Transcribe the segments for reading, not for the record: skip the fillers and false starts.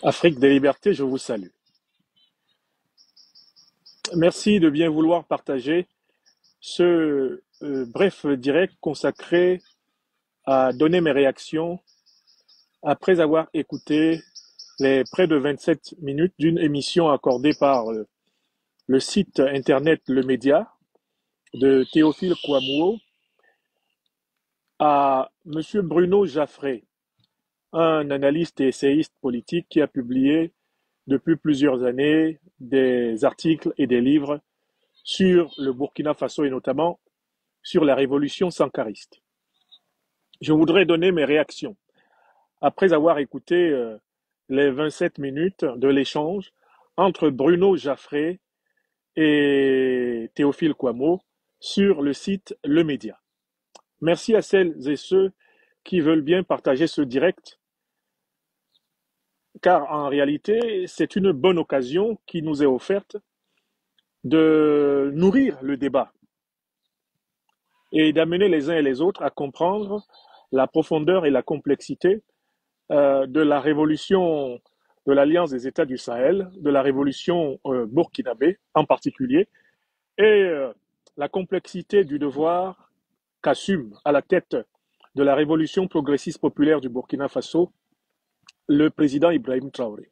Afrique des libertés, je vous salue. Merci de bien vouloir partager ce bref direct consacré à donner mes réactions après avoir écouté les près de 27 minutes d'une émission accordée par le site internet Le Média de Théophile Kouamouo à Monsieur Bruno Jaffré, un analyste et essayiste politique qui a publié depuis plusieurs années des articles et des livres sur le Burkina Faso et notamment sur la révolution sankariste. Je voudrais donner mes réactions après avoir écouté les 27 minutes de l'échange entre Bruno Jaffré et Théophile Kouamouo sur le site Le Média. Merci à celles et ceux qui veulent bien partager ce direct, car en réalité, c'est une bonne occasion qui nous est offerte de nourrir le débat et d'amener les uns et les autres à comprendre la profondeur et la complexité de la révolution de l'Alliance des États du Sahel, de la révolution burkinabé en particulier, et la complexité du devoir qu'assume à la tête de la révolution progressiste populaire du Burkina Faso le président Ibrahim Traoré.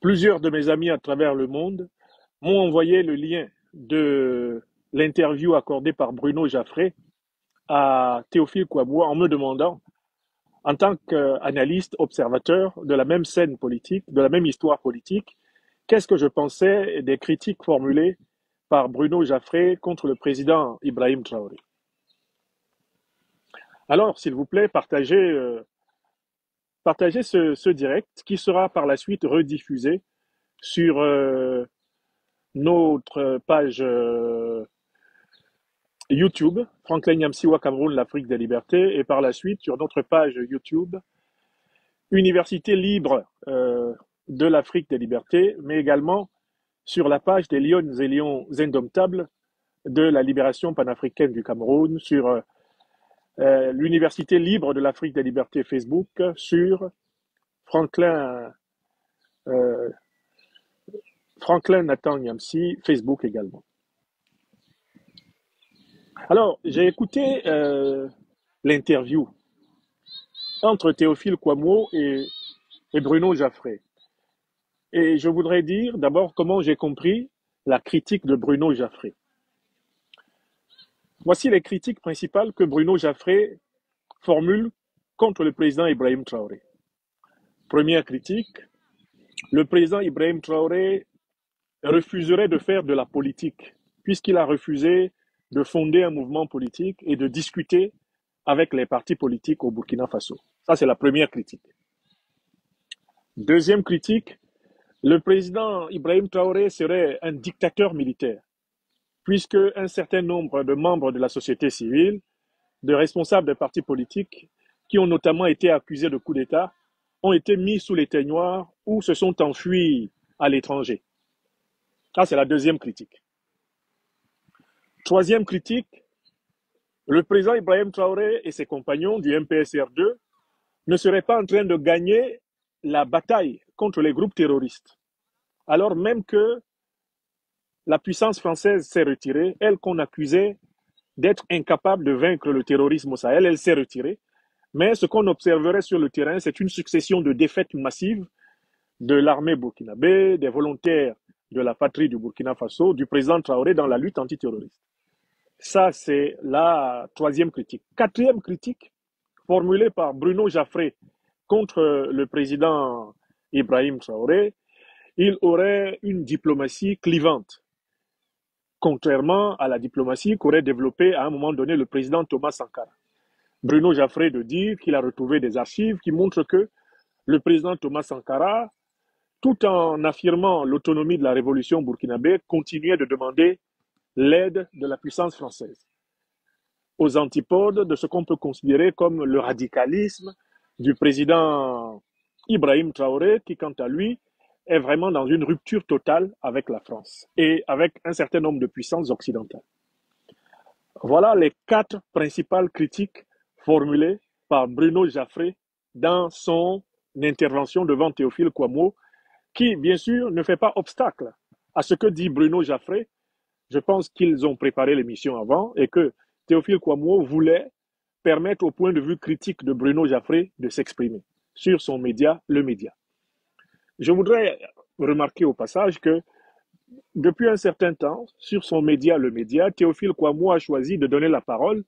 Plusieurs de mes amis à travers le monde m'ont envoyé le lien de l'interview accordée par Bruno Jaffré à Théophile Kouamouo en me demandant, en tant qu'analyste, observateur de la même scène politique, de la même histoire politique, qu'est-ce que je pensais des critiques formulées par Bruno Jaffré contre le président Ibrahim Traoré. Alors, s'il vous plaît, partagez ce direct qui sera par la suite rediffusé sur notre page YouTube, Franklin Nyamsiwa Cameroun, l'Afrique des libertés, et par la suite sur notre page YouTube, Université libre de l'Afrique des libertés, mais également sur la page des Lions et Lions indomptables de la libération panafricaine du Cameroun, sur l'Université libre de l'Afrique des libertés Facebook, sur Franklin, euh, Franklin Nathan Nyamsi, Facebook également. Alors, j'ai écouté l'interview entre Théophile Kouamouo et Bruno Jaffré. Et je voudrais dire d'abord comment j'ai compris la critique de Bruno Jaffré. Voici les critiques principales que Bruno Jaffré formule contre le président Ibrahim Traoré. Première critique, le président Ibrahim Traoré refuserait de faire de la politique, puisqu'il a refusé de fonder un mouvement politique et de discuter avec les partis politiques au Burkina Faso. Ça, c'est la première critique. Deuxième critique, le président Ibrahim Traoré serait un dictateur militaire, puisque un certain nombre de membres de la société civile, de responsables des partis politiques, qui ont notamment été accusés de coup d'État, ont été mis sous les teignoirs ou se sont enfuis à l'étranger. Ça, c'est la deuxième critique. Troisième critique, le président Ibrahim Traoré et ses compagnons du MPSR2 ne seraient pas en train de gagner la bataille contre les groupes terroristes, alors même que la puissance française s'est retirée, elle qu'on accusait d'être incapable de vaincre le terrorisme au Sahel, elle s'est retirée. Mais ce qu'on observerait sur le terrain, c'est une succession de défaites massives de l'armée burkinabé, des volontaires de la patrie du Burkina Faso, du président Traoré dans la lutte antiterroriste. Ça, c'est la troisième critique. Quatrième critique, formulée par Bruno Jaffré contre le président Ibrahim Traoré, il aurait une diplomatie clivante, contrairement à la diplomatie qu'aurait développée à un moment donné le président Thomas Sankara. Bruno Jaffré de dire qu'il a retrouvé des archives qui montrent que le président Thomas Sankara, tout en affirmant l'autonomie de la révolution burkinabé, continuait de demander l'aide de la puissance française, aux antipodes de ce qu'on peut considérer comme le radicalisme du président Ibrahim Traoré, qui, quant à lui, est vraiment dans une rupture totale avec la France et avec un certain nombre de puissances occidentales. Voilà les quatre principales critiques formulées par Bruno Jaffré dans son intervention devant Théophile Kouamouo, qui, bien sûr, ne fait pas obstacle à ce que dit Bruno Jaffré. Je pense qu'ils ont préparé l'émission avant et que Théophile Kouamouo voulait permettre au point de vue critique de Bruno Jaffré de s'exprimer sur son média, le média. Je voudrais remarquer au passage que depuis un certain temps, sur son média, le média, Théophile Kouamouo a choisi de donner la parole,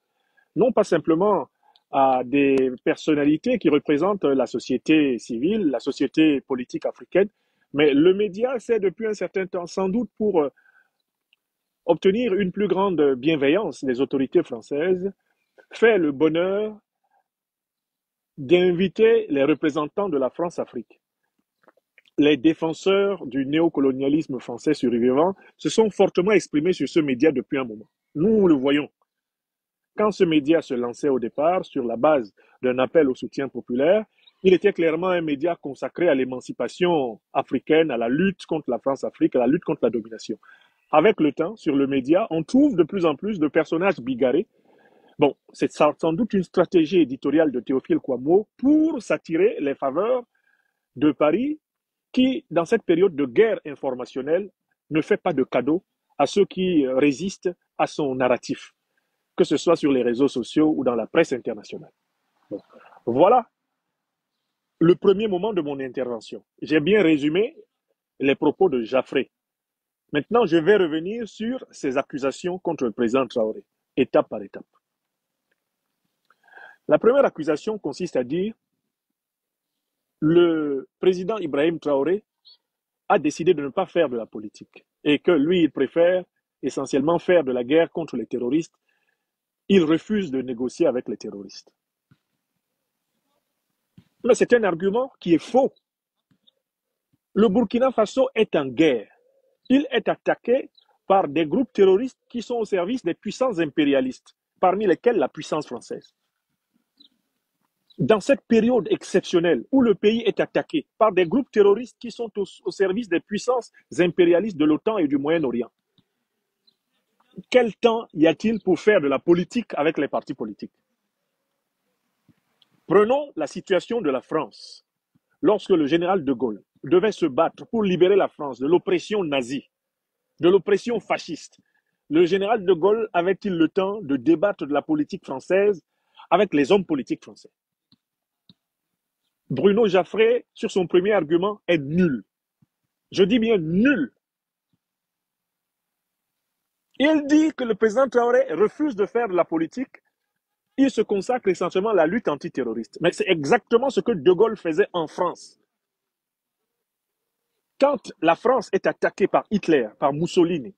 non pas simplement à des personnalités qui représentent la société civile, la société politique africaine, mais le média, c'est depuis un certain temps, sans doute pour obtenir une plus grande bienveillance des autorités françaises, fait le bonheur d'inviter les représentants de la France-Afrique. Les défenseurs du néocolonialisme français survivant se sont fortement exprimés sur ce média depuis un moment. Nous le voyons. Quand ce média se lançait au départ sur la base d'un appel au soutien populaire, il était clairement un média consacré à l'émancipation africaine, à la lutte contre la France-Afrique, à la lutte contre la domination. Avec le temps, sur le média, on trouve de plus en plus de personnages bigarrés. Bon, c'est sans doute une stratégie éditoriale de Théophile Kouamouo pour s'attirer les faveurs de Paris, qui, dans cette période de guerre informationnelle, ne fait pas de cadeaux à ceux qui résistent à son narratif, que ce soit sur les réseaux sociaux ou dans la presse internationale. Bon. Voilà le premier moment de mon intervention. J'ai bien résumé les propos de Jaffré. Maintenant, je vais revenir sur ces accusations contre le président Traoré, étape par étape. La première accusation consiste à dire le président Ibrahim Traoré a décidé de ne pas faire de la politique et que lui, il préfère essentiellement faire de la guerre contre les terroristes. Il refuse de négocier avec les terroristes. Mais c'est un argument qui est faux. Le Burkina Faso est en guerre. Il est attaqué par des groupes terroristes qui sont au service des puissances impérialistes, parmi lesquelles la puissance française. Dans cette période exceptionnelle où le pays est attaqué par des groupes terroristes qui sont au service des puissances impérialistes de l'OTAN et du Moyen-Orient, quel temps y a-t-il pour faire de la politique avec les partis politiques? Prenons la situation de la France. Lorsque le général de Gaulle devait se battre pour libérer la France de l'oppression nazie, de l'oppression fasciste, le général de Gaulle avait-il le temps de débattre de la politique française avec les hommes politiques français? Bruno Jaffré, sur son premier argument, est nul. Je dis bien nul. Il dit que le président Traoré refuse de faire de la politique. Il se consacre essentiellement à la lutte antiterroriste. Mais c'est exactement ce que De Gaulle faisait en France. Quand la France est attaquée par Hitler, par Mussolini,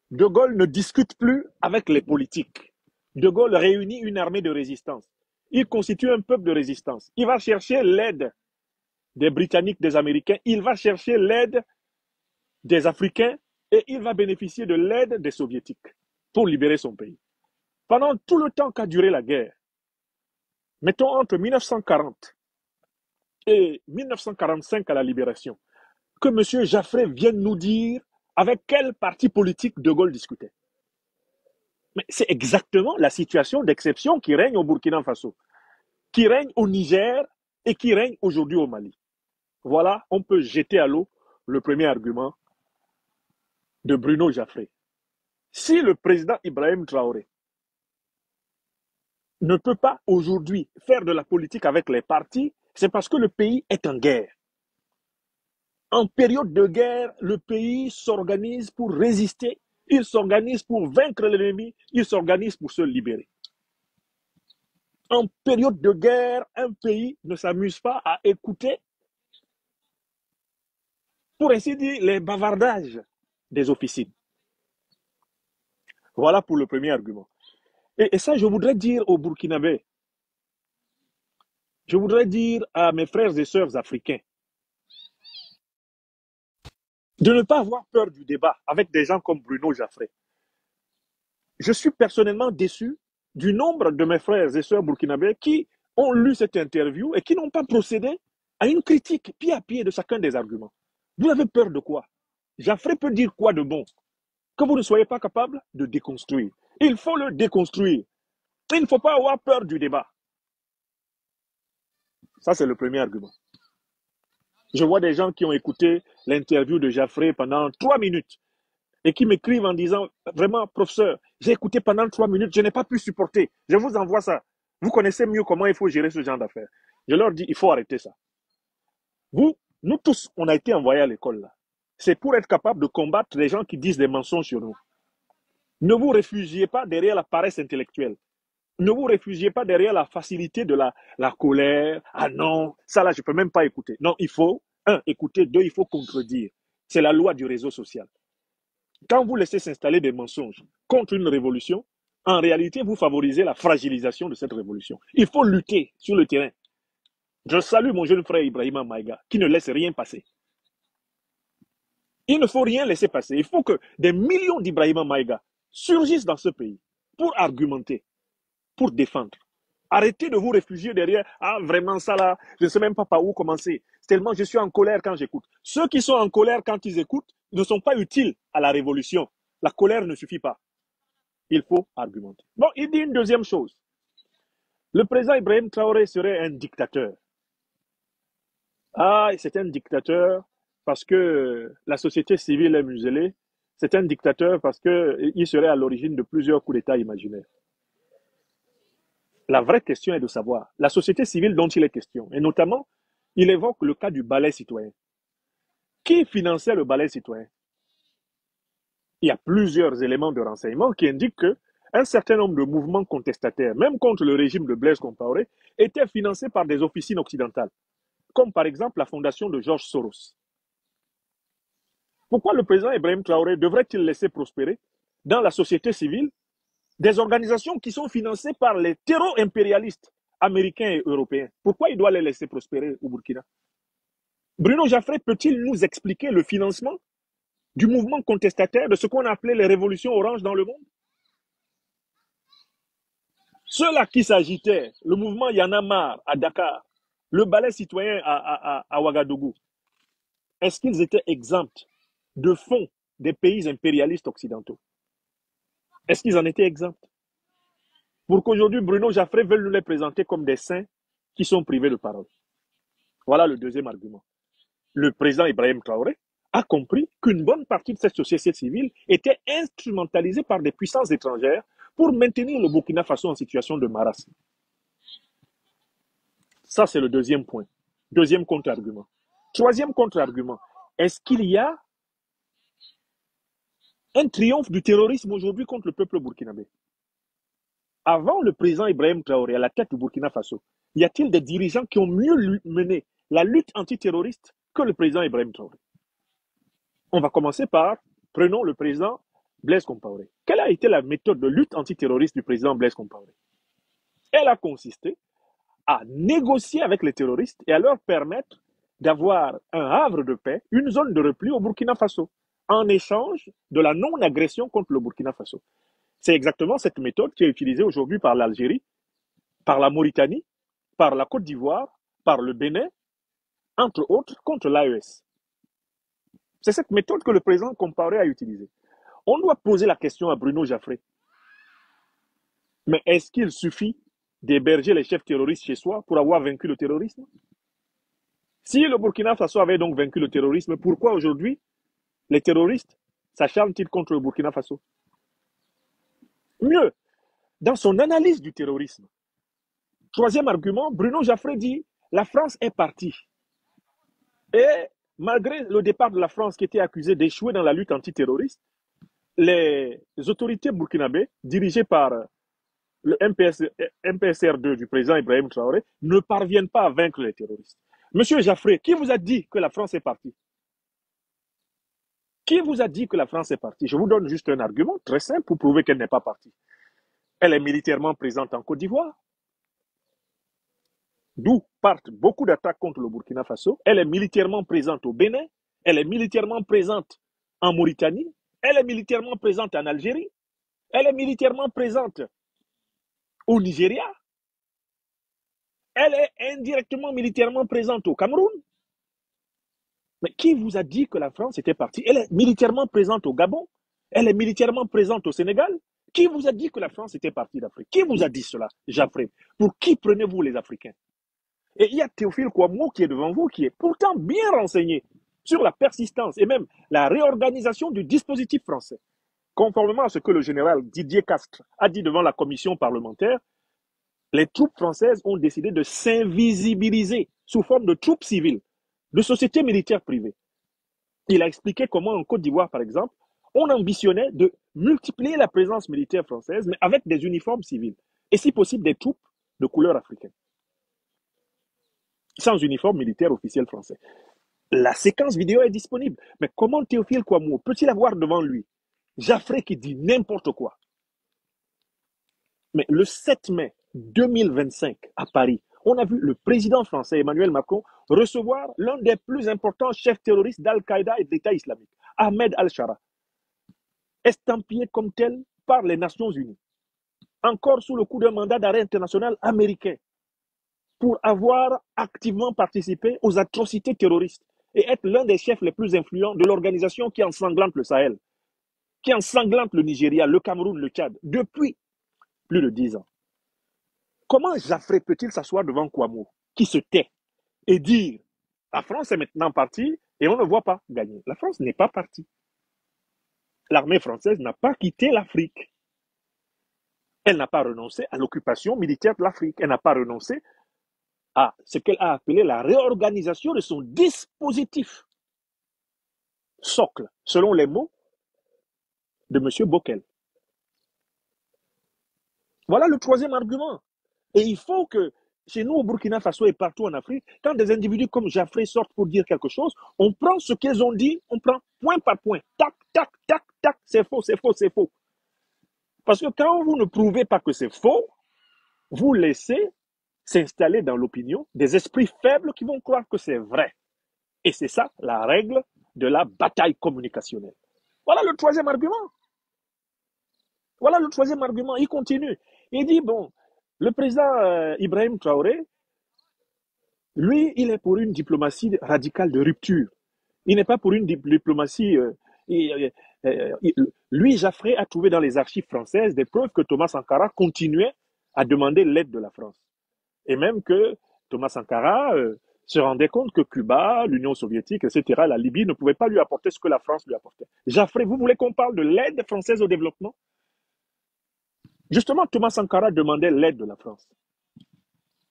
De Gaulle ne discute plus avec les politiques. De Gaulle réunit une armée de résistance. Il constitue un peuple de résistance. Il va chercher l'aide des Britanniques, des Américains. Il va chercher l'aide des Africains et il va bénéficier de l'aide des Soviétiques pour libérer son pays. Pendant tout le temps qu'a duré la guerre, mettons entre 1940 et 1945 à la libération, que M. Jaffré vienne nous dire avec quel parti politique De Gaulle discutait. Mais c'est exactement la situation d'exception qui règne au Burkina Faso, qui règne au Niger et qui règne aujourd'hui au Mali. Voilà, on peut jeter à l'eau le premier argument de Bruno Jaffré. Si le président Ibrahim Traoré ne peut pas aujourd'hui faire de la politique avec les partis, c'est parce que le pays est en guerre. En période de guerre, le pays s'organise pour résister, il s'organise pour vaincre l'ennemi, il s'organise pour se libérer. En période de guerre, un pays ne s'amuse pas à écouter, pour ainsi dire, les bavardages des officines. Voilà pour le premier argument. Et ça, je voudrais dire aux Burkinabés, je voudrais dire à mes frères et sœurs africains, de ne pas avoir peur du débat avec des gens comme Bruno Jaffré. Je suis personnellement déçu du nombre de mes frères et sœurs burkinabés qui ont lu cette interview et qui n'ont pas procédé à une critique pied à pied de chacun des arguments. Vous avez peur de quoi? Jaffré peut dire quoi de bon? Que vous ne soyez pas capable de déconstruire. Il faut le déconstruire. Il ne faut pas avoir peur du débat. Ça, c'est le premier argument. Je vois des gens qui ont écouté l'interview de Jaffré pendant 3 minutes et qui m'écrivent en disant, vraiment, professeur, j'ai écouté pendant 3 minutes, je n'ai pas pu supporter. Je vous envoie ça. Vous connaissez mieux comment il faut gérer ce genre d'affaires. Je leur dis, il faut arrêter ça. Vous, nous tous, on a été envoyés à l'école là. C'est pour être capable de combattre les gens qui disent des mensonges sur nous. Ne vous réfugiez pas derrière la paresse intellectuelle. Ne vous réfugiez pas derrière la facilité de la colère. Ah non, ça là, je ne peux même pas écouter. Non, il faut, un, écouter, deux, il faut contredire. C'est la loi du réseau social. Quand vous laissez s'installer des mensonges contre une révolution, en réalité, vous favorisez la fragilisation de cette révolution. Il faut lutter sur le terrain. Je salue mon jeune frère Ibrahima Maïga, qui ne laisse rien passer. Il ne faut rien laisser passer. Il faut que des millions d'Ibrahima Maïga surgissent dans ce pays pour argumenter, pour défendre. Arrêtez de vous réfugier derrière. Ah, vraiment, ça là, je ne sais même pas par où commencer. Tellement je suis en colère quand j'écoute. Ceux qui sont en colère quand ils écoutent ne sont pas utiles à la révolution. La colère ne suffit pas. Il faut argumenter. Bon, il dit une deuxième chose. Le président Ibrahim Traoré serait un dictateur. Ah, c'est un dictateur parce que la société civile est muselée. C'est un dictateur parce qu'il serait à l'origine de plusieurs coups d'État imaginaires. La vraie question est de savoir, la société civile dont il est question, et notamment, il évoque le cas du ballet citoyen. Qui finançait le ballet citoyen? Il y a plusieurs éléments de renseignement qui indiquent que un certain nombre de mouvements contestataires, même contre le régime de Blaise Compaoré, étaient financés par des officines occidentales, comme par exemple la fondation de George Soros. Pourquoi le président Ibrahim Traoré devrait-il laisser prospérer dans la société civile des organisations qui sont financées par les terreaux-impérialistes américains et européens? Pourquoi il doit les laisser prospérer au Burkina? Bruno Jaffré peut-il nous expliquer le financement du mouvement contestataire de ce qu'on appelait les révolutions oranges dans le monde? Ceux-là qui s'agitaient, le mouvement Y'en a marre à Dakar, le ballet citoyen à Ouagadougou, est-ce qu'ils étaient exempts de fonds des pays impérialistes occidentaux? Est-ce qu'ils en étaient exempts? Pour qu'aujourd'hui Bruno Jaffré veuille nous les présenter comme des saints qui sont privés de parole. Voilà le deuxième argument. Le président Ibrahim Traoré a compris qu'une bonne partie de cette société civile était instrumentalisée par des puissances étrangères pour maintenir le Burkina Faso en situation de marasme. Ça, c'est le deuxième point. Deuxième contre-argument. Troisième contre-argument. Est-ce qu'il y a un triomphe du terrorisme aujourd'hui contre le peuple burkinabé? Avant le président Ibrahim Traoré à la tête du Burkina Faso, y a-t-il des dirigeants qui ont mieux mené la lutte antiterroriste que le président Ibrahim Traoré? On va commencer par, prenons le président Blaise Compaoré. Quelle a été la méthode de lutte antiterroriste du président Blaise Compaoré? Elle a consisté à négocier avec les terroristes et à leur permettre d'avoir un havre de paix, une zone de repli au Burkina Faso, en échange de la non-agression contre le Burkina Faso. C'est exactement cette méthode qui est utilisée aujourd'hui par l'Algérie, par la Mauritanie, par la Côte d'Ivoire, par le Bénin, entre autres, contre l'AES. C'est cette méthode que le président Compaoré a utilisée. On doit poser la question à Bruno Jaffré. Mais est-ce qu'il suffit d'héberger les chefs terroristes chez soi pour avoir vaincu le terrorisme? Si le Burkina Faso avait donc vaincu le terrorisme, pourquoi aujourd'hui les terroristes s'acharnent-ils contre le Burkina Faso? Mieux, dans son analyse du terrorisme, troisième argument, Bruno Jaffré dit la France est partie. Et malgré le départ de la France qui était accusée d'échouer dans la lutte antiterroriste, les autorités burkinabées, dirigées par le MPSR2 du président Ibrahim Traoré, ne parviennent pas à vaincre les terroristes. Monsieur Jaffré, qui vous a dit que la France est partie? Qui vous a dit que la France est partie? Je vous donne juste un argument très simple pour prouver qu'elle n'est pas partie. Elle est militairement présente en Côte d'Ivoire, d'où partent beaucoup d'attaques contre le Burkina Faso. Elle est militairement présente au Bénin, elle est militairement présente en Mauritanie, elle est militairement présente en Algérie, elle est militairement présente au Nigeria, elle est indirectement militairement présente au Cameroun. Mais qui vous a dit que la France était partie? Elle est militairement présente au Gabon, elle est militairement présente au Sénégal. Qui vous a dit que la France était partie d'Afrique? Qui vous a dit cela, Jaffré? Pour qui prenez-vous les Africains? Et il y a Théophile Kouamouo qui est devant vous, qui est pourtant bien renseigné sur la persistance et même la réorganisation du dispositif français. Conformément à ce que le général Didier Castres a dit devant la commission parlementaire, les troupes françaises ont décidé de s'invisibiliser sous forme de troupes civiles, de sociétés militaires privées. Il a expliqué comment en Côte d'Ivoire, par exemple, on ambitionnait de multiplier la présence militaire française, mais avec des uniformes civils, et si possible des troupes de couleur africaine, sans uniforme militaire officiel français. La séquence vidéo est disponible, mais comment Théophile Kouamouo peut-il avoir devant lui Jaffré qui dit n'importe quoi? Mais le 7 mai 2025 à Paris, on a vu le président français Emmanuel Macron recevoir l'un des plus importants chefs terroristes d'Al-Qaïda et de l'État islamique, Ahmed Al-Shara, estampillé comme tel par les Nations Unies, encore sous le coup d'un mandat d'arrêt international américain, pour avoir activement participé aux atrocités terroristes et être l'un des chefs les plus influents de l'organisation qui ensanglante le Sahel, qui ensanglante le Nigeria, le Cameroun, le Tchad, depuis plus de 10 ans. Comment Jaffré peut-il s'asseoir devant Kouamouo, qui se tait, et dire la France est maintenant partie et on ne voit pas gagner? La France n'est pas partie. L'armée française n'a pas quitté l'Afrique. Elle n'a pas renoncé à l'occupation militaire de l'Afrique. Elle n'a pas renoncé à ce qu'elle a appelé la réorganisation de son dispositif socle, selon les mots de M. Bockel. Voilà le troisième argument. Et il faut que chez nous, au Burkina Faso et partout en Afrique, quand des individus comme Jaffré sortent pour dire quelque chose, on prend ce qu'ils ont dit, on prend point par point. Tac, tac, tac, tac, c'est faux, c'est faux, c'est faux. Parce que quand vous ne prouvez pas que c'est faux, vous laissez s'installer dans l'opinion des esprits faibles qui vont croire que c'est vrai. Et c'est ça la règle de la bataille communicationnelle. Voilà le troisième argument. Voilà le troisième argument. Il continue. Il dit, bon, le président Ibrahim Traoré, lui, il est pour une diplomatie radicale de rupture. Il n'est pas pour une diplomatie... lui, Jaffré, a trouvé dans les archives françaises des preuves que Thomas Sankara continuait à demander l'aide de la France. Et même que Thomas Sankara se rendait compte que Cuba, l'Union soviétique, etc., la Libye ne pouvaient pas lui apporter ce que la France lui apportait. Jaffré, vous voulez qu'on parle de l'aide française au développement? Justement, Thomas Sankara demandait l'aide de la France.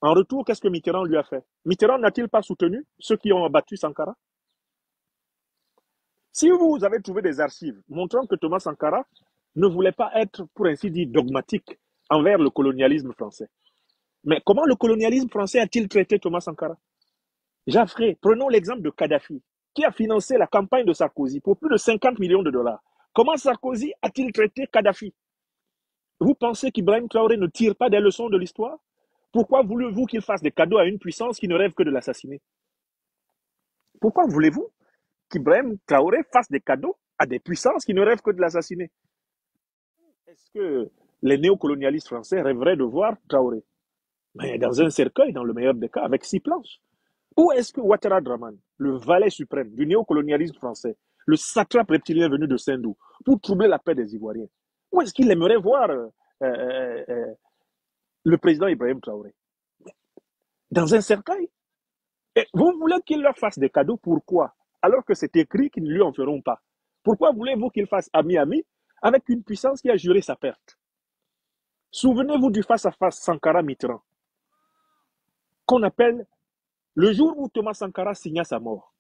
En retour, qu'est-ce que Mitterrand lui a fait? Mitterrand n'a-t-il pas soutenu ceux qui ont abattu Sankara? Si vous avez trouvé des archives montrant que Thomas Sankara ne voulait pas être, pour ainsi dire, dogmatique envers le colonialisme français, mais comment le colonialisme français a-t-il traité Thomas Sankara? Jaffré, prenons l'exemple de Kadhafi, qui a financé la campagne de Sarkozy pour plus de 50 millions de dollars. Comment Sarkozy a-t-il traité Kadhafi? Vous pensez qu'Ibrahim Traoré ne tire pas des leçons de l'histoire? Pourquoi voulez-vous qu'il fasse des cadeaux à une puissance qui ne rêve que de l'assassiner? Pourquoi voulez-vous qu'Ibrahim Traoré fasse des cadeaux à des puissances qui ne rêvent que de l'assassiner? Est-ce que les néocolonialistes français rêveraient de voir Traoré? Mais dans un cercueil, dans le meilleur des cas, avec 6 planches. Où est-ce que Ouattara Draman, le valet suprême du néocolonialisme français, le satrape reptilien venu de Sindou, pour troubler la paix des Ivoiriens, où est-ce qu'il aimerait voir le président Ibrahim Traoré? Dans un cercueil? Et vous voulez qu'il leur fasse des cadeaux, pourquoi? Alors que c'est écrit qu'ils ne lui en feront pas. Pourquoi voulez-vous qu'il fasse ami-ami avec une puissance qui a juré sa perte? Souvenez-vous du face-à-face Sankara-Mitterrand, qu'on appelle le jour où Thomas Sankara signa sa mort.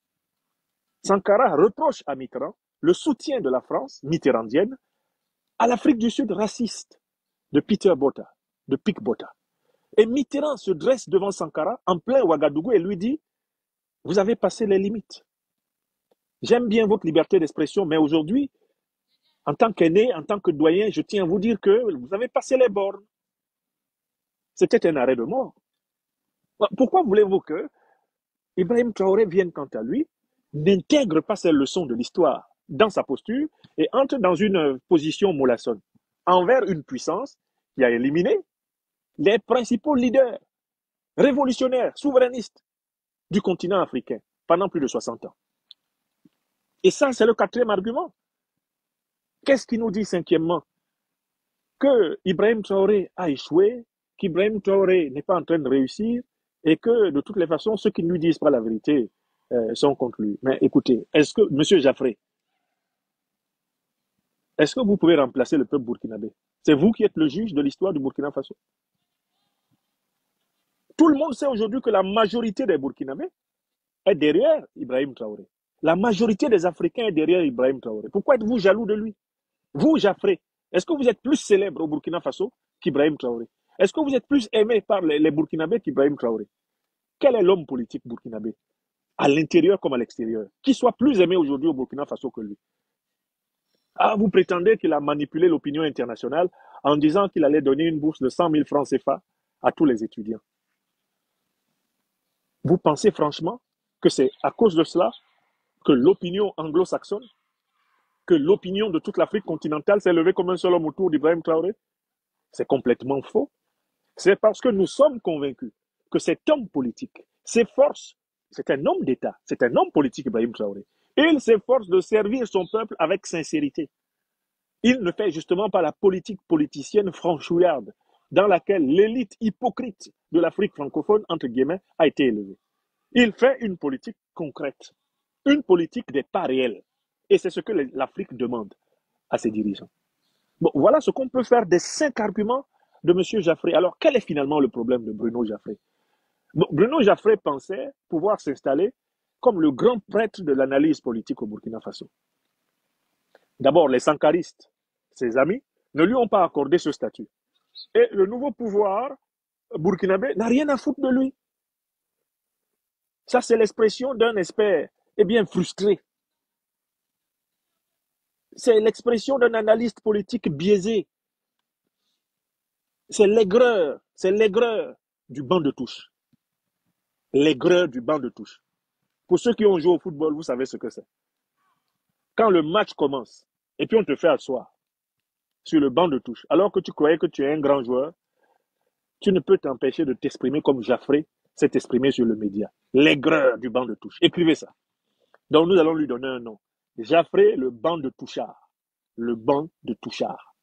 Sankara reproche à Mitterrand le soutien de la France mitterrandienne à l'Afrique du Sud raciste de Peter Botha, de Pik Botha. Et Mitterrand se dresse devant Sankara en plein Ouagadougou et lui dit: vous avez passé les limites. J'aime bien votre liberté d'expression, mais aujourd'hui, en tant qu'aîné, en tant que doyen, je tiens à vous dire que vous avez passé les bornes. C'était un arrêt de mort. Pourquoi voulez-vous que Ibrahim Traoré vienne, quant à lui, n'intègre pas ces leçons de l'histoire dans sa posture et entre dans une position mollassonne envers une puissance qui a éliminé les principaux leaders révolutionnaires, souverainistes du continent africain pendant plus de 60 ans? Et ça, c'est le quatrième argument. Qu'est-ce qui nous dit cinquièmement? Que Ibrahim Traoré a échoué, qu'Ibrahim Traoré n'est pas en train de réussir, et que de toutes les façons, ceux qui ne lui disent pas la vérité sont contre lui. Mais écoutez, est-ce que, Monsieur Jaffré, est-ce que vous pouvez remplacer le peuple burkinabé? C'est vous qui êtes le juge de l'histoire du Burkina Faso. Tout le monde sait aujourd'hui que la majorité des Burkinabés est derrière Ibrahim Traoré. La majorité des Africains est derrière Ibrahim Traoré. Pourquoi êtes-vous jaloux de lui? Vous, Jaffré, est-ce que vous êtes plus célèbre au Burkina Faso qu'Ibrahim Traoré? Est-ce que vous êtes plus aimé par les Burkinabés qu'Ibrahim Traoré? Quel est l'homme politique burkinabé, à l'intérieur comme à l'extérieur, qui soit plus aimé aujourd'hui au Burkina Faso que lui? Ah, vous prétendez qu'il a manipulé l'opinion internationale en disant qu'il allait donner une bourse de 100 000 francs CFA à tous les étudiants. Vous pensez franchement que c'est à cause de cela que l'opinion anglo-saxonne, que l'opinion de toute l'Afrique continentale s'est levée comme un seul homme autour d'Ibrahim Traoré? C'est complètement faux. C'est parce que nous sommes convaincus que cet homme politique s'efforce, c'est un homme d'État, c'est un homme politique, Ibrahim Traoré. Il s'efforce de servir son peuple avec sincérité. Il ne fait justement pas la politique politicienne franchouillarde dans laquelle l'élite hypocrite de l'Afrique francophone, entre guillemets, a été élevée. Il fait une politique concrète, une politique des pas réels. Et c'est ce que l'Afrique demande à ses dirigeants. Bon, voilà ce qu'on peut faire des 5 arguments de M. Jaffré. Alors, quel est finalement le problème de Bruno Jaffré? Bon, Bruno Jaffré pensait pouvoir s'installer comme le grand prêtre de l'analyse politique au Burkina Faso. D'abord, les sankaristes, ses amis, ne lui ont pas accordé ce statut. Et le nouveau pouvoir burkinabé n'a rien à foutre de lui. Ça, c'est l'expression d'un expert, eh bien, frustré. C'est l'expression d'un analyste politique biaisé. C'est l'aigreur du banc de touche. L'aigreur du banc de touche. Pour ceux qui ont joué au football, vous savez ce que c'est. Quand le match commence, et puis on te fait asseoir sur le banc de touche, alors que tu croyais que tu es un grand joueur, tu ne peux t'empêcher de t'exprimer comme Jaffré s'est exprimé sur le média. L'aigreur du banc de touche. Écrivez ça. Donc nous allons lui donner un nom. Jaffré, le banc de touchard. Le banc de touchard.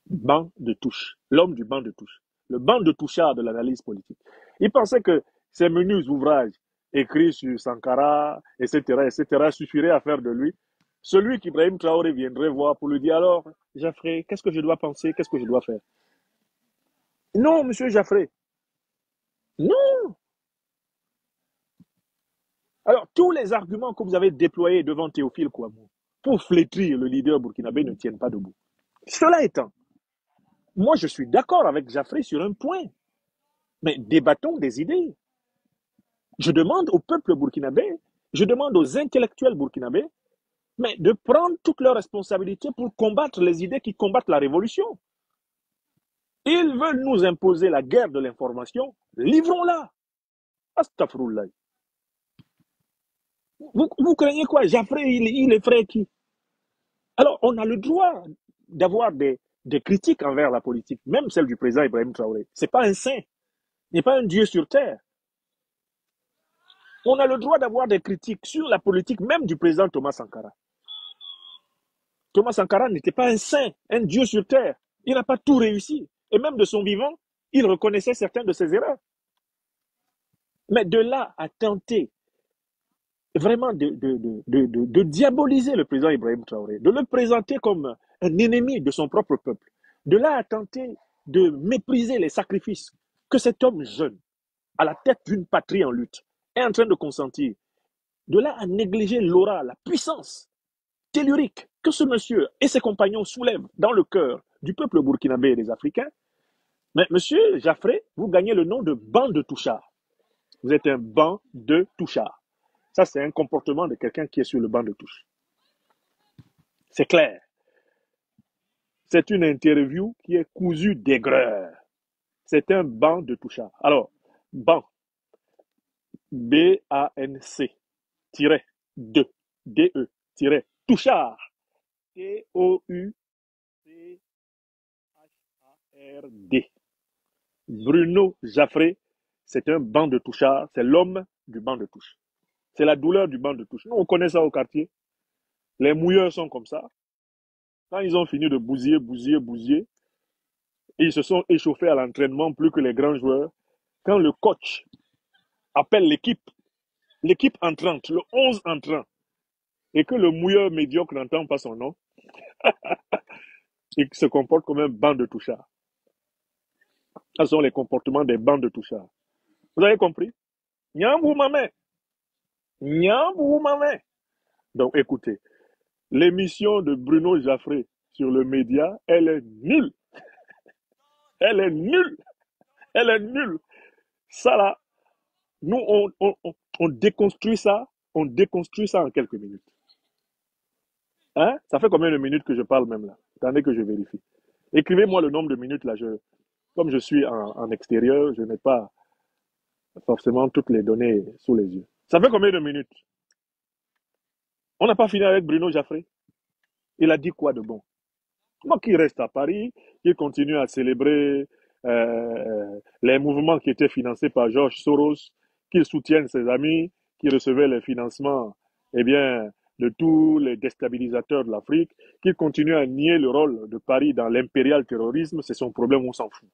Banc de touche. L'homme du banc de touche. Le banc de touchard de l'analyse politique. Il pensait que ces menus ouvrages écrits sur Sankara, etc., suffiraient à faire de lui celui qu'Ibrahim Traoré viendrait voir pour lui dire alors, Jaffré, qu'est-ce que je dois penser, qu'est-ce que je dois faire? Non, monsieur Jaffré. Non. Alors, tous les arguments que vous avez déployés devant Théophile Kouamouo pour flétrir le leader burkinabé ne tiennent pas debout. Cela étant, moi je suis d'accord avec Jaffré sur un point, mais débattons des idées. Je demande au peuple burkinabé, je demande aux intellectuels burkinabés, mais de prendre toutes leurs responsabilités pour combattre les idées qui combattent la révolution. Ils veulent nous imposer la guerre de l'information, livrons-la. Astaghfirullah. Vous craignez quoi? Jaffré, il est frère qui? Alors, on a le droit d'avoir des critiques envers la politique, même celle du président Ibrahim Traoré. Ce n'est pas un saint, il n'est pas un dieu sur terre. On a le droit d'avoir des critiques sur la politique, même du président Thomas Sankara. Thomas Sankara n'était pas un saint, un dieu sur terre. Il n'a pas tout réussi. Et même de son vivant, il reconnaissait certaines de ses erreurs. Mais de là à tenter vraiment de diaboliser le président Ibrahim Traoré, de le présenter comme un ennemi de son propre peuple, de là à tenter de mépriser les sacrifices que cet homme jeune, à la tête d'une patrie en lutte, est en train de consentir, de là à négliger l'aura, la puissance tellurique que ce monsieur et ses compagnons soulèvent dans le cœur du peuple burkinabé et des Africains. Mais monsieur Jaffré, vous gagnez le nom de banc de touchards. Vous êtes un banc de touchards. Ça, c'est un comportement de quelqu'un qui est sur le banc de touche. C'est clair. C'est une interview qui est cousue d'aigreur. C'est un banc de touchards. Alors, banc, B-A-N-C, tiré, de, D-E, tiré, touchard, T-O-U-C-H-A-R-D. Bruno Jaffré, c'est un banc de touchards, c'est l'homme du banc de touche. C'est la douleur du banc de touche. Nous, on connaît ça au quartier. Les mouilleurs sont comme ça. Quand ils ont fini de bousiller, ils se sont échauffés à l'entraînement plus que les grands joueurs. quand le coach appelle l'équipe entrante, le 11 entrant, et que le mouilleur médiocre n'entend pas son nom, il se comporte comme un banc de touchards. Ce sont les comportements des bancs de touchards. Vous avez compris? Nyambou maman, nyambou maman. Donc écoutez, l'émission de Bruno Jaffré sur le média, elle est nulle. Elle est nulle. Elle est nulle. Ça là, nous, on déconstruit ça. On déconstruit ça en quelques minutes. Hein? Ça fait combien de minutes que je parle même là? Attendez que je vérifie. Écrivez-moi le nombre de minutes là. Comme je suis en extérieur, je n'ai pas forcément toutes les données sous les yeux. Ça fait combien de minutes? On n'a pas fini avec Bruno Jaffré. Il a dit quoi de bon? Moi qui reste à Paris, qui continue à célébrer les mouvements qui étaient financés par George Soros, qu'il soutienne ses amis, qui recevaient les financements eh bien, de tous les déstabilisateurs de l'Afrique, qu'il continue à nier le rôle de Paris dans l'impérial terrorisme, c'est son problème, on s'en fout.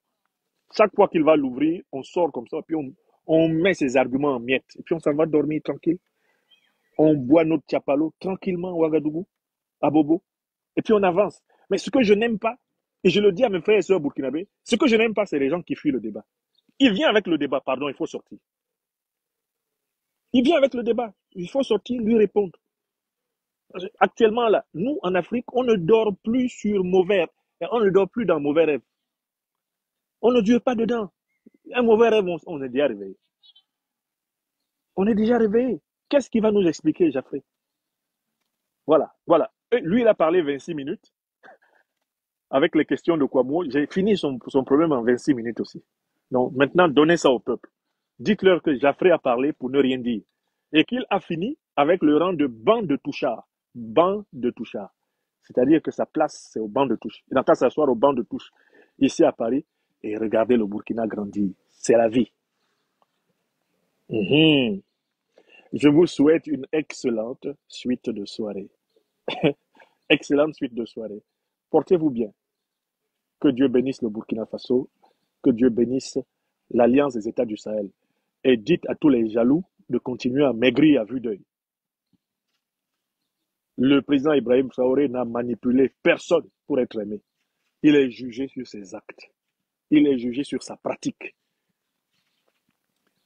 Chaque fois qu'il va l'ouvrir, on sort comme ça, puis on met ses arguments en miettes, et puis on s'en va dormir tranquille. On boit notre chapalo tranquillement à Ouagadougou, à Bobo, et puis on avance. Mais ce que je n'aime pas, et je le dis à mes frères et sœurs burkinabés, ce que je n'aime pas, c'est les gens qui fuient le débat. Il vient avec le débat, pardon, il faut sortir. Il vient avec le débat, il faut sortir, lui répondre. Actuellement, là, nous, en Afrique, on ne dort plus sur mauvais rêve. On ne dort plus dans mauvais rêve. On ne dure pas dedans. Un mauvais rêve, on est déjà réveillé. On est déjà réveillé. Qu'est-ce qu'il va nous expliquer, Jaffré? Voilà, voilà. Et lui, il a parlé 26 minutes avec les questions de Kwamo. J'ai fini son problème en 26 minutes aussi. Donc, maintenant, donnez ça au peuple. Dites-leur que Jaffré a parlé pour ne rien dire. Et qu'il a fini avec le rang de banc de touchard. Banc de touchard. C'est-à-dire que sa place, c'est au banc de touche. Il n'a qu'à s'asseoir au banc de touche, ici à Paris, et regarder le Burkina grandir. C'est la vie. Mhm. Je vous souhaite une excellente suite de soirée. Excellente suite de soirée. Portez-vous bien. Que Dieu bénisse le Burkina Faso. Que Dieu bénisse l'Alliance des États du Sahel. Et dites à tous les jaloux de continuer à maigrir à vue d'œil. Le président Ibrahim Traoré n'a manipulé personne pour être aimé. Il est jugé sur ses actes. Il est jugé sur sa pratique.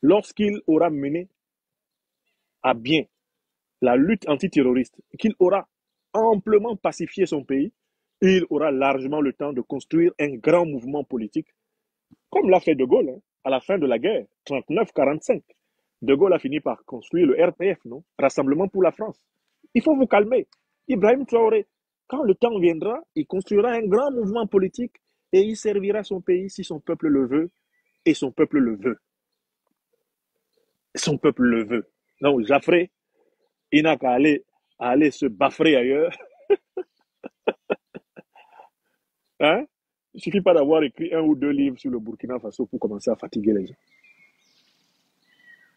Lorsqu'il aura mené à bien la lutte antiterroriste, qu'il aura amplement pacifié son pays, il aura largement le temps de construire un grand mouvement politique, comme l'a fait De Gaulle à la fin de la guerre, 39-45. De Gaulle a fini par construire le RPF, non? Rassemblement pour la France. Il faut vous calmer. Ibrahim Traoré, quand le temps viendra, il construira un grand mouvement politique et il servira son pays si son peuple le veut et son peuple le veut. Son peuple le veut. Donc, Jaffré, il n'a qu'à aller se baffrer ailleurs. Hein? Il ne suffit pas d'avoir écrit un ou deux livres sur le Burkina Faso pour commencer à fatiguer les gens.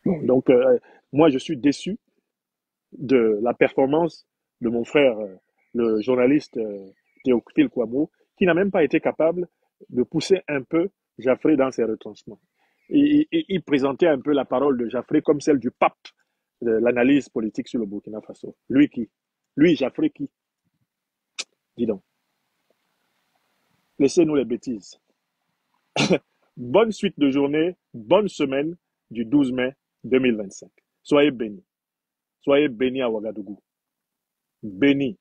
Bon, donc, moi, je suis déçu de la performance de mon frère, le journaliste Théophile Kouamouo, qui n'a même pas été capable de pousser un peu Jaffré dans ses retranchements. Il présentait un peu la parole de Jaffré comme celle du pape de l'analyse politique sur le Burkina Faso. Lui qui? Lui, Jaffré qui? Dis donc. Laissez-nous les bêtises. Bonne suite de journée, bonne semaine du 12 mai 2025. Soyez bénis. Soyez bénis à Ouagadougou. Bénis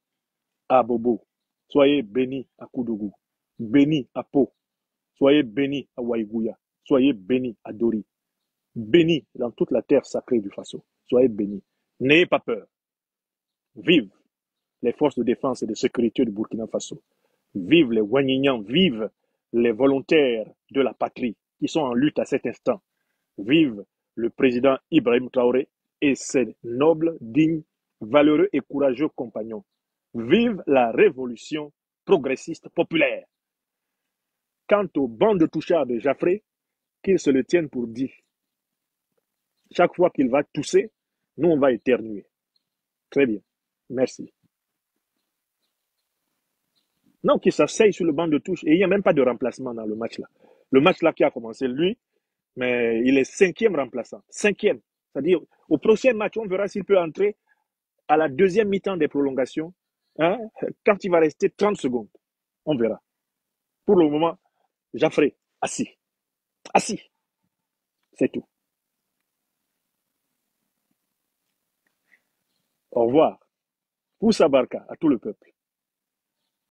à Bobo. Soyez bénis à Koudougou. Bénis à Po. Soyez bénis à Waïgouya. Soyez bénis à Dori. Bénis dans toute la terre sacrée du Faso. Soyez bénis. N'ayez pas peur. Vive les forces de défense et de sécurité du Burkina Faso. Vive les Wanyignan. Vive les volontaires de la patrie qui sont en lutte à cet instant. Vive le président Ibrahim Traoré et ses nobles, dignes, valeureux et courageux compagnons. Vive la révolution progressiste populaire. Quant au banc de touchards de Jaffré, qu'ils se le tiennent pour dit. Chaque fois qu'il va tousser, nous on va éternuer. Très bien. Merci. Non, qu'il s'asseye sur le banc de touche et il n'y a même pas de remplacement dans le match là. Le match là qui a commencé, lui, Mais il est cinquième remplaçant. Cinquième. C'est-à-dire, au prochain match, on verra s'il peut entrer à la deuxième mi-temps des prolongations, hein, quand il va rester 30 secondes. On verra. Pour le moment, Jaffré, assis. Assis. C'est tout. Au revoir. Pour Sabarka, à tout le peuple.